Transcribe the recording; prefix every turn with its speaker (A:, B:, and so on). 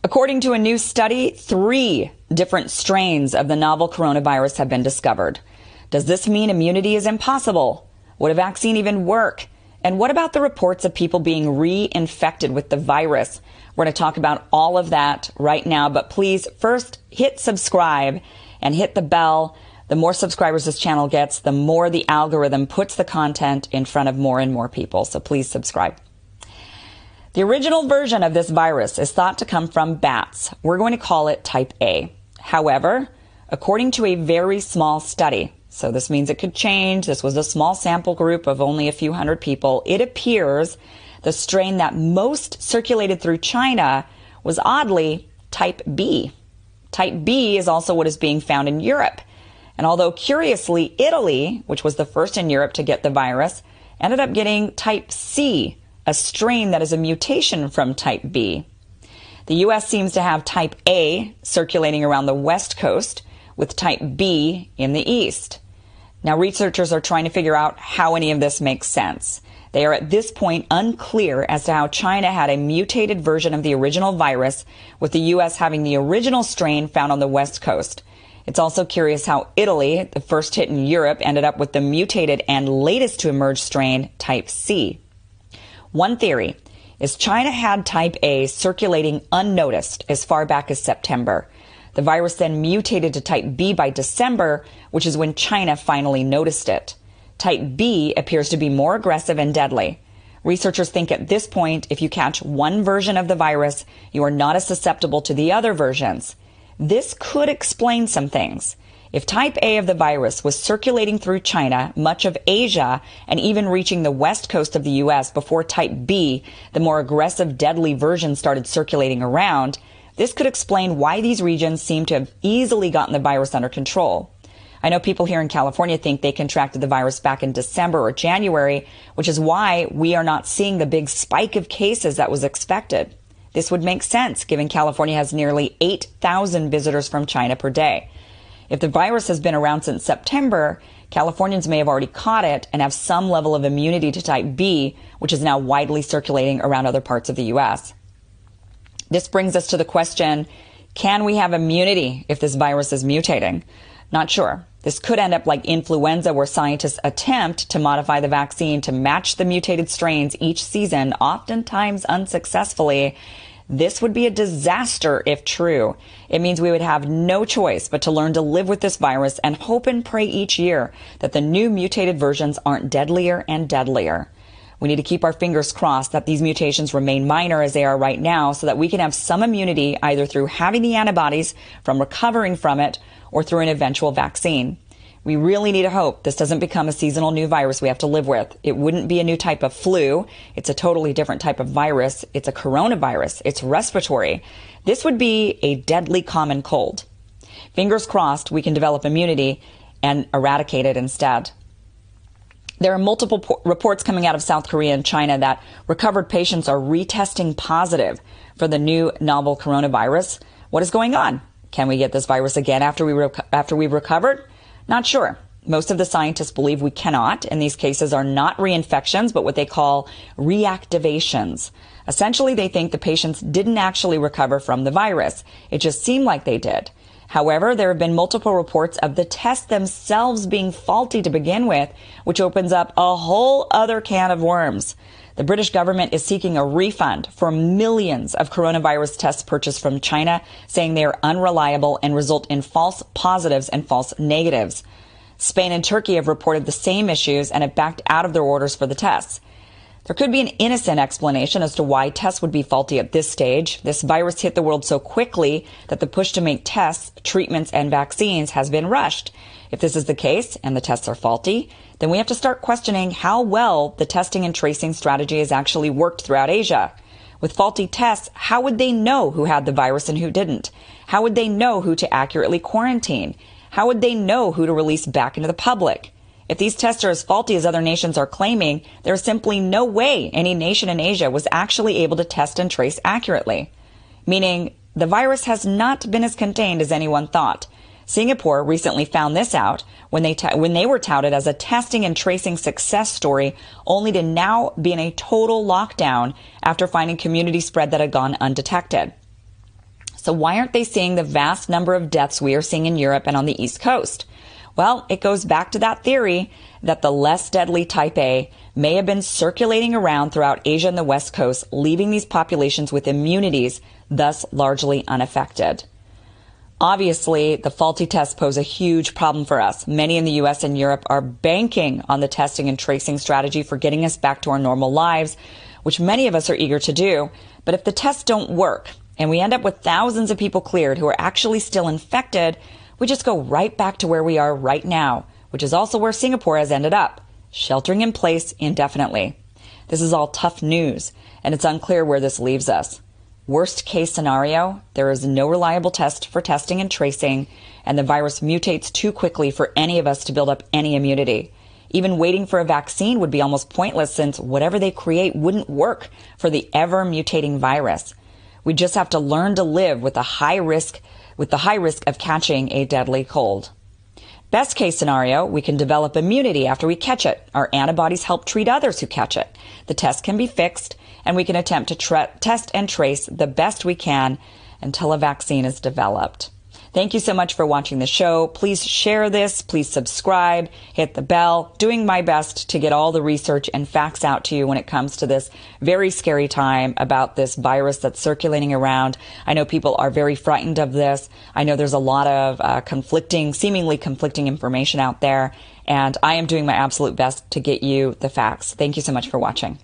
A: According to a new study, 3 different strains of the novel coronavirus have been discovered. Does this mean immunity is impossible? Would a vaccine even work? And what about the reports of people being reinfected with the virus? We're going to talk about all of that right now, but please first hit subscribe and hit the bell. The more subscribers this channel gets, the more the algorithm puts the content in front of more and more people. So please subscribe. The original version of this virus is thought to come from bats. We're going to call it type A. However, according to a very small study, so this means it could change, this was a small sample group of only a few hundred people, it appears the strain that most circulated through China was oddly type B. Type B is also what is being found in Europe. And although curiously, Italy, which was the first in Europe to get the virus, ended up getting type C, a strain that is a mutation from type B. The U.S. seems to have type A circulating around the West Coast, with type B in the East. Now, researchers are trying to figure out how any of this makes sense. They are at this point unclear as to how China had a mutated version of the original virus, with the U.S. having the original strain found on the West Coast. It's also curious how Italy, the first hit in Europe, ended up with the mutated and latest to emerge strain, type C. One theory is China had type A circulating unnoticed as far back as September. The virus then mutated to type B by December, which is when China finally noticed it. Type B appears to be more aggressive and deadly. Researchers think at this point, if you catch one version of the virus, you are not as susceptible to the other versions. This could explain some things. If type A of the virus was circulating through China, much of Asia, and even reaching the west coast of the U.S. before type B, the more aggressive, deadly version, started circulating around, this could explain why these regions seem to have easily gotten the virus under control. I know people here in California think they contracted the virus back in December or January, which is why we are not seeing the big spike of cases that was expected. This would make sense, given California has nearly 8,000 visitors from China per day. If the virus has been around since September, Californians may have already caught it and have some level of immunity to type B, which is now widely circulating around other parts of the U.S. This brings us to the question, can we have immunity if this virus is mutating? Not sure. This could end up like influenza, where scientists attempt to modify the vaccine to match the mutated strains each season, oftentimes unsuccessfully. This would be a disaster if true. It means we would have no choice but to learn to live with this virus and hope and pray each year that the new mutated versions aren't deadlier and deadlier. We need to keep our fingers crossed that these mutations remain minor as they are right now, so that we can have some immunity either through having the antibodies from recovering from it or through an eventual vaccine. We really need to hope this doesn't become a seasonal new virus we have to live with. It wouldn't be a new type of flu. It's a totally different type of virus. It's a coronavirus. It's respiratory. This would be a deadly common cold. Fingers crossed we can develop immunity and eradicate it instead. There are multiple reports coming out of South Korea and China that recovered patients are retesting positive for the new novel coronavirus. What is going on? Can we get this virus again after we've recovered? Not sure. Most of the scientists believe we cannot, and these cases are not reinfections, but what they call reactivations. Essentially, they think the patients didn't actually recover from the virus. It just seemed like they did. However, there have been multiple reports of the tests themselves being faulty to begin with, which opens up a whole other can of worms. The British government is seeking a refund for millions of coronavirus tests purchased from China, saying they are unreliable and result in false positives and false negatives. Spain and Turkey have reported the same issues and have backed out of their orders for the tests. There could be an innocent explanation as to why tests would be faulty at this stage. This virus hit the world so quickly that the push to make tests, treatments, and vaccines has been rushed. If this is the case and the tests are faulty, then we have to start questioning how well the testing and tracing strategy has actually worked throughout Asia. With faulty tests, how would they know who had the virus and who didn't? How would they know who to accurately quarantine? How would they know who to release back into the public? If these tests are as faulty as other nations are claiming, there is simply no way any nation in Asia was actually able to test and trace accurately. Meaning, the virus has not been as contained as anyone thought. Singapore recently found this out when they were touted as a testing and tracing success story, only to now be in a total lockdown after finding community spread that had gone undetected. So why aren't they seeing the vast number of deaths we are seeing in Europe and on the East Coast? Well, it goes back to that theory that the less deadly type A may have been circulating around throughout Asia and the West Coast, leaving these populations with immunities, thus largely unaffected. Obviously, the faulty tests pose a huge problem for us. Many in the U.S. and Europe are banking on the testing and tracing strategy for getting us back to our normal lives, which many of us are eager to do. But if the tests don't work and we end up with thousands of people cleared who are actually still infected, we just go right back to where we are right now, which is also where Singapore has ended up, sheltering in place indefinitely. This is all tough news, and it's unclear where this leaves us. Worst case scenario, there is no reliable test for testing and tracing, and the virus mutates too quickly for any of us to build up any immunity. Even waiting for a vaccine would be almost pointless, since whatever they create wouldn't work for the ever mutating virus. We just have to learn to live with the high risk of catching a deadly cold. Best case scenario, we can develop immunity after we catch it. Our antibodies help treat others who catch it. The test can be fixed, and we can attempt to test and trace the best we can until a vaccine is developed. Thank you so much for watching the show. Please share this. Please subscribe, hit the bell. Doing my best to get all the research and facts out to you when it comes to this very scary time about this virus that's circulating around. I know people are very frightened of this. I know there's a lot of seemingly conflicting information out there, and I am doing my absolute best to get you the facts. Thank you so much for watching.